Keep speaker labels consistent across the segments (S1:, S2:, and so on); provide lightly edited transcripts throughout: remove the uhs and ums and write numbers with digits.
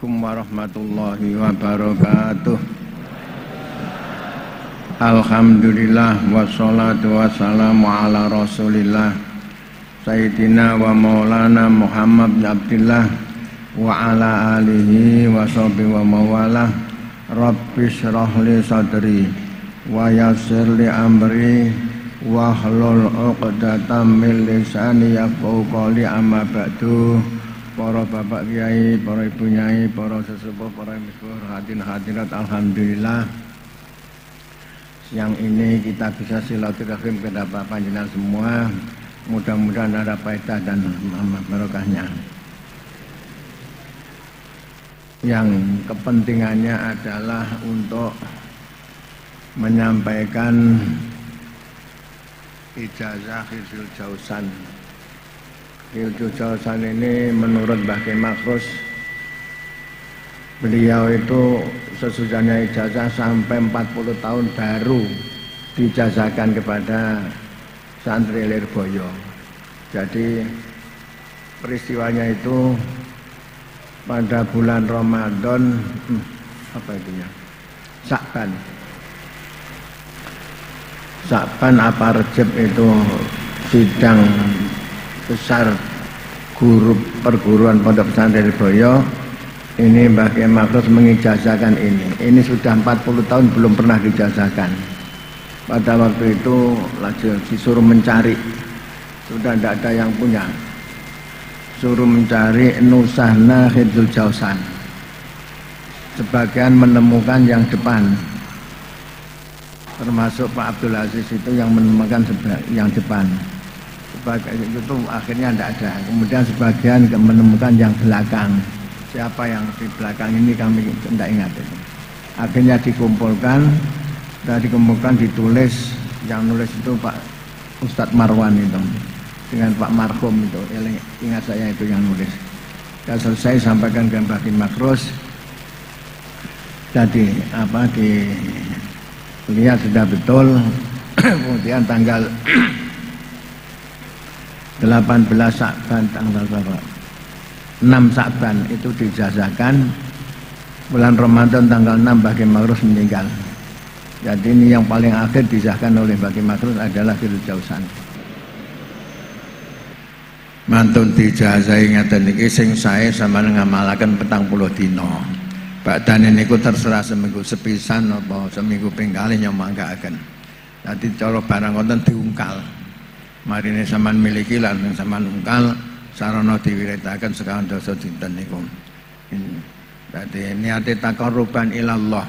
S1: Assalamualaikum warahmatullahi wabarakatuh. Alhamdulillah wassalatu wassalamu ala rasulillah Sayyidina wa maulana Muhammad bin Abdillah wa ala alihi wa sahbihi wa mawalah. Rabbi shrah li sadri wa yassir li amri wa hlul 'uqdatam min lisani yafqahu qawli. Amma ba'du. Para bapak kiai, para ibu nyai, para sesepuh, para misbah, hadirin-hadirat, alhamdulillah siang ini kita bisa silaturahim kepada panjenengan semua. Mudah-mudahan ada faedah dan barokahnya. Yang kepentingannya adalah untuk menyampaikan ijazah Hifdzul Jausan. Hifdzul Jausan ini menurut Mbah Kiai Makrus, beliau itu sesudahnya ijazah sampai 40 tahun baru dijazahkan kepada santri Lirboyo. Jadi peristiwanya itu pada bulan Ramadan, Sya'ban apa Rejab itu sidang besar guru perguruan Pondok Pesantren Lirboyo. Ini Mbah Kiai Makrus mengijazahkan ini. Ini sudah 40 tahun belum pernah dijazahkan. Pada waktu itu lagi disuruh mencari, sudah tidak ada yang punya. Suruh mencari nusahna Hifdzul Jausan. Sebagian menemukan yang depan, termasuk Pak Abdul Aziz itu yang menemukan yang depan. Sebagian itu akhirnya tidak ada. Kemudian sebagian menemukan yang belakang. Siapa yang di belakang ini kami tidak ingat itu. Akhirnya dikumpulkan, ditulis. Yang nulis itu Pak Ustadz Marwan itu dengan Pak Marhum itu. Ingat saya itu yang nulis. Dan selesai sampaikan ke Mbah Kiai Makrus. Jadi dilihat sudah betul. Kemudian tanggal 18 Sya'ban, tanggal berapa? 6 Sya'ban itu dijazahkan. Bulan Ramadan tanggal 6 Mbah Kiai Makrus meninggal. Jadi ini yang paling akhir dijazahkan oleh Mbah Kiai Makrus adalah Hifdzul Jausan. Mantun dijazahi ngaten niki sing sae sampeyan ngamalaken 40 dina. Badane niku terserah seminggu sepisan apa seminggu ping kalih nyomangkaken. Dadi cara barang wonten diungkal. Marine sampean miliki lan sampean ungkal sarana diwiritaken sekawan dosa dinten niku. Dadi niate taqarruban ilallah.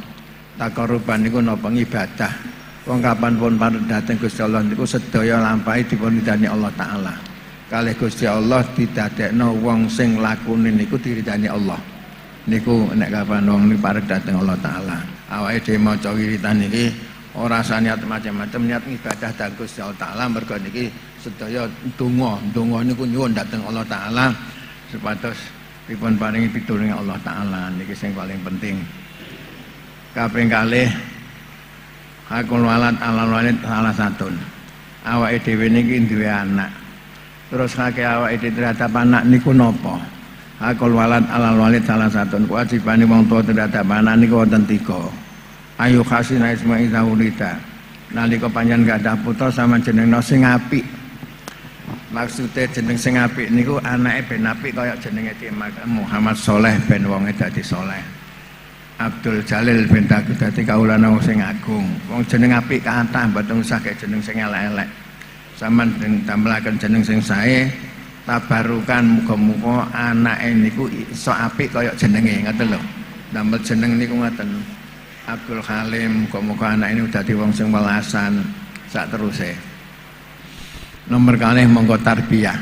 S1: Taqarruban niku napa ibadah. Wong kapanpun pareng dhateng Gusti Allah niku sedaya lampahi dipun ridani Allah taala. Kalih Gusti Allah didadekno wong sing lakune niku diridani Allah. Niku nek kapan wong niku pareng dhateng Allah taala. Awake dhewe maca wiritan iki ora saniat macam-macam, niat ibadah dhateng Gusti Allah taala mergo niki sedaya donga niku nyuwun dhateng Allah taala supados dipun paringi pitulunge Allah taala. Niki sing paling penting. Kaping kalih hakul walad alal walid salah satun. Awake dhewe niki duwe anak. Terus hake awake dhewe terhadap anak niku napa? Hakul walad alal walid salah satun. Kewajibane wong tuwa terhadap anak niku wonten 3. Ayu khasina isma'i zaulida. Nalika panjenengan gadah putra sama jenengna sing apik. Maksudnya jeneng sing apik niku anake ben apik kaya jenenge Muhammad Soleh ben wonge dadi soleh. Abdul Jalil ben dadi kaulana wong sing agung. Wong jeneng apik kathah mboten usah kaya jeneng sing elek-elek. Saman damelaken jeneng sing sae tabarukan muga-muga anake niku iso apik kaya jenenge ngoten lho. Damel jeneng niku ngoten. Abdul Halim, muga-muga anak ini udah di wong sing welasan sak teruse. Nomor kalih monggo tarbiyah.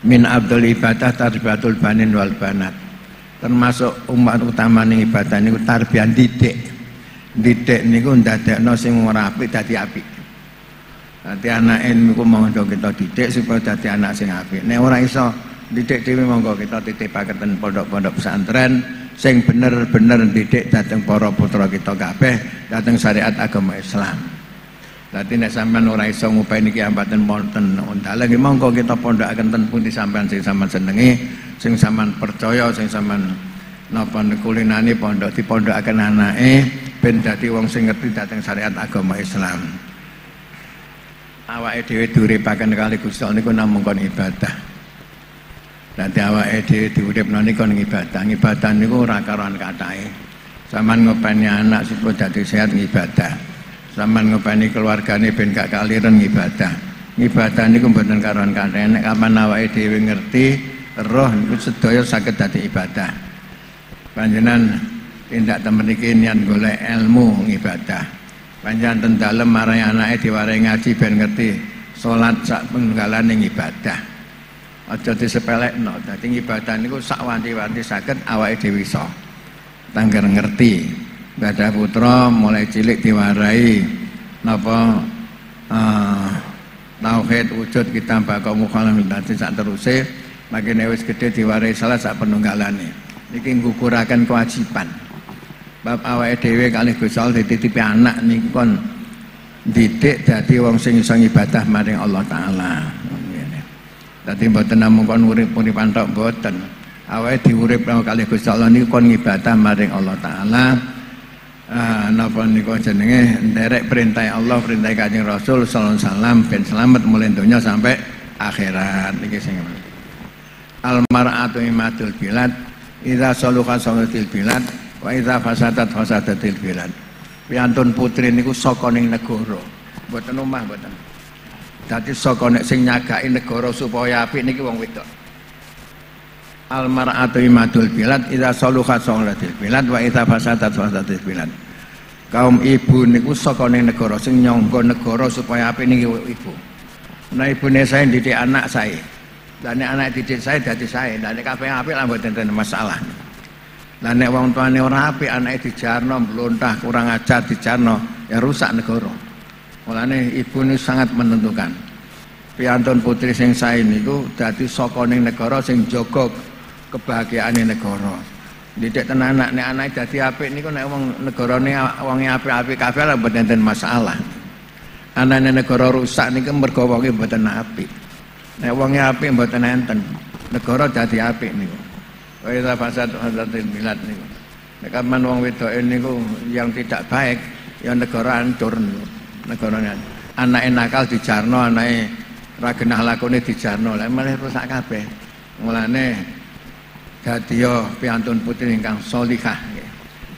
S1: Min abdul ibadah tarbiyatul banin wal banat. Termasuk umat utama ning ibadah niku tarbiyah didik. Didik niku ndadekno sing ora apik dadi apik. Dadi anake niku monggo kita didik supaya dadi anak sing apik. Nek ora iso didik dhewe monggo kita titipaken pondok-pondok pesantren sing bener-bener didik dhateng para putra kita kabeh dhateng syariat agama Islam. Dadi nek sampean ora iso ngupahi niki ambaten wonten undalan nggih monggo kita pondhokaken ten pundi sampean sing sampean senengi sing sampean percaya, sing sampean napa kulinani pondok dipondokaken anake ben dadi wong sing ngerti dhateng syariat agama Islam. Awake dhewe diuripaken kali Gusti Allah niku namung kon ibadah. Dadi awake dhewe diuripno niku ibadah. Ibadah niku ora karuan kathahe. Sampeyan ngopeni anak supaya dadi sehat ibadah. Sampeyan ngopeni keluargane ben gak kaliren ibadah. Ibadah niku mboten karuan kathahe. Nek kapan awake dhewe ngerti roh niku sedaya saged dadi ibadah. Panjenengan tindak temen iki niat golek ilmu ibadah. Panjenengan ten dalem marai anake diwarai ngaji ben ngerti salat sak penggalane ibadah. Aja disepelekno. Dadi ibadah niku sak wanti-wanti saged awake dhewe iso. Tangger ngerti. Badah putra mulai cilik diwarai napa tauhid wujud kita bakal mukhalam dadi sak teruse makin wis gedhe diwarai salat sak penunggalane. Niki ngukuraken kewajiban. Bab awake dhewe kalih Gusti Allah dititipi anak niku kon didik dadi wong sing iso ibadah maring Allah taala. Dadi mboten namung kon urip-uripan tok mboten. Awake diuripno kalih Gusti Allah niku kon ibadah maring Allah taala. Napa niku jenenge nderek perintah Allah, perintah Kanjeng Rasul sallallahu alaihi wasallam ben selamat mulai donya sampai akhirat niki sing al mar'atu imatul bilad idza saluha salatil bilad wa idza fasadat fasadatil bilad. Piantun putri niku saka ning negara. Mboten omah mboten. Dadi saka nek sing nyagaki negara supaya apik niki wong wedok. Al mar'atu imatul bilad idza saluha salatil bilad wa idza fasadat fasadatil bilad. Kaum ibu niku saka ning negara sing nyangga negara supaya apik niki ibu. Nah ibune saya didik anak saya. Lah nek anak didik saya dadi saya. Lah nek kabeh apik lah mboten ada masalah. Lah nek wong tuane ora apik anake dijarno mlontah kurang ajar dijarno ya rusak negara. Mulane ibu niku sangat menentukan. Piantun putri sing sae niku dadi saka ning negara sing jaga kebahagiaane negara. Didik tenan anak nek anake dadi apik niku nek wong negarane wonge apik-apik kabeh lah mboten enten masalah. Anane negara rusak niku mergo wonge mboten apik. Nek wonge apik mboten enten, negara dadi apik niku. Wa idza fasadatil bilad niku. Nek kapan wong wedoke niku yang tidak baik, ya negara hancur niku. Negarane anake nakal dijarno, anake ra genah lakune dijarno, lha malah rusak kabeh. Mulane dadiya piantun putri ingkang salihah nggih.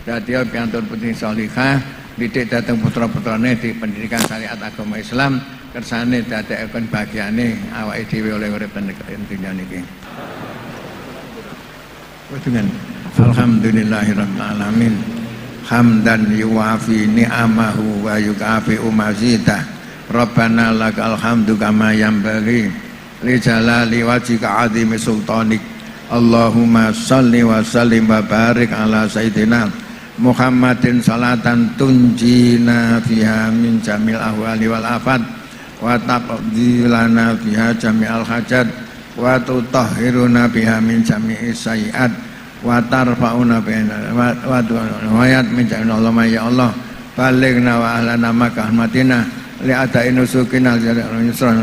S1: Dadiya piantun putri salihah didik dhateng putra-putrane di pendidikan syariat agama Islam kersane dadekaken bagiane awake dhewe oleh urip ten dunya niki. Dengan alhamdulillahirabbil alamin hamdan yuwafi ni'amahu wa yukafi'u mazidah. Rabbana lakal hamdu kama yanbaghi li jalali wajhika 'azimi sultanik. Allahumma shalli wa sallim wa barik ala sayyidina Muhammadin salatan tunjina fiha min jamil ahwali wal afat wa taqdilana fiha jami'al hajat wa tutahhiruna biha min jami'is sayiat wa tarfa'una biha wa ayat min jami'il Allahumma ya Allah balighna wa ahlana Makkah Madinah li ada'i nusukina al-yusran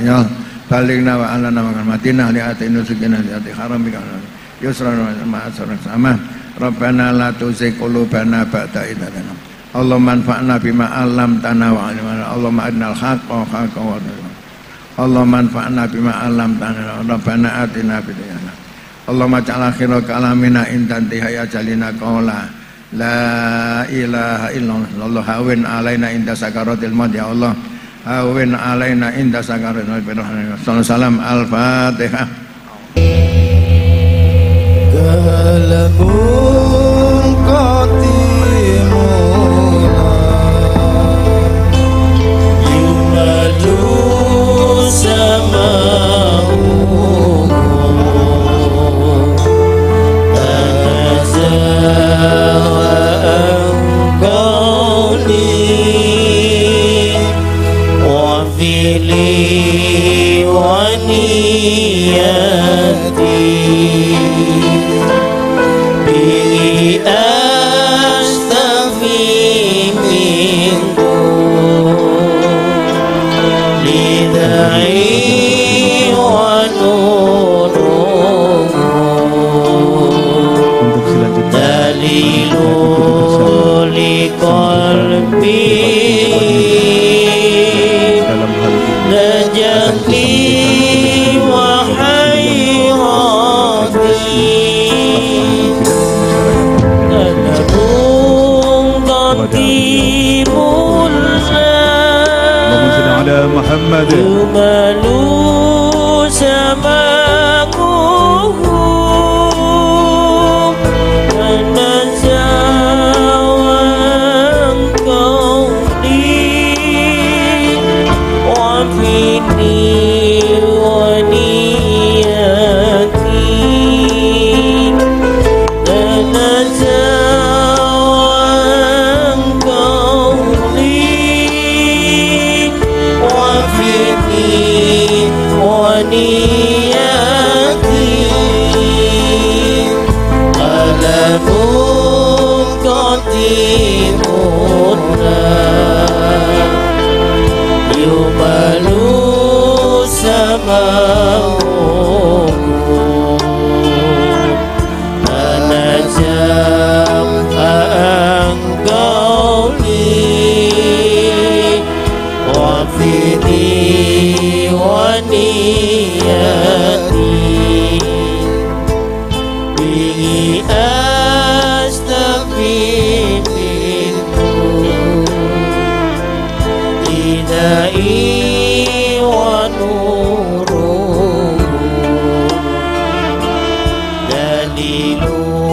S1: ya balighna wa ahlana Makkah Madinah li ada'i nusukina al-yati haramika yusran wa ma'asran sama Rabbana la tuzigh qulubana ba'da idh hadaytana. Allahumma anfa'na bima 'allamtana wa 'allimna. Allahumma arinal haqqo haqqan warzuqna. Allahumma anfa'na bima 'allamtana. Rabbana atina fid dunya hasanah. Allahumma ij'al akhira kalamina inda intihai ajalina qawla la ilaha illallah. Hawin alaina inda sakaratil maut ya Allah. Hawin alaina inda sakaratil maut. Sallallahu al-Fatihah. Kalamun qatimuna yumadu sama'u anqani wa fili wa niyya
S2: Muhammad
S3: Dalilu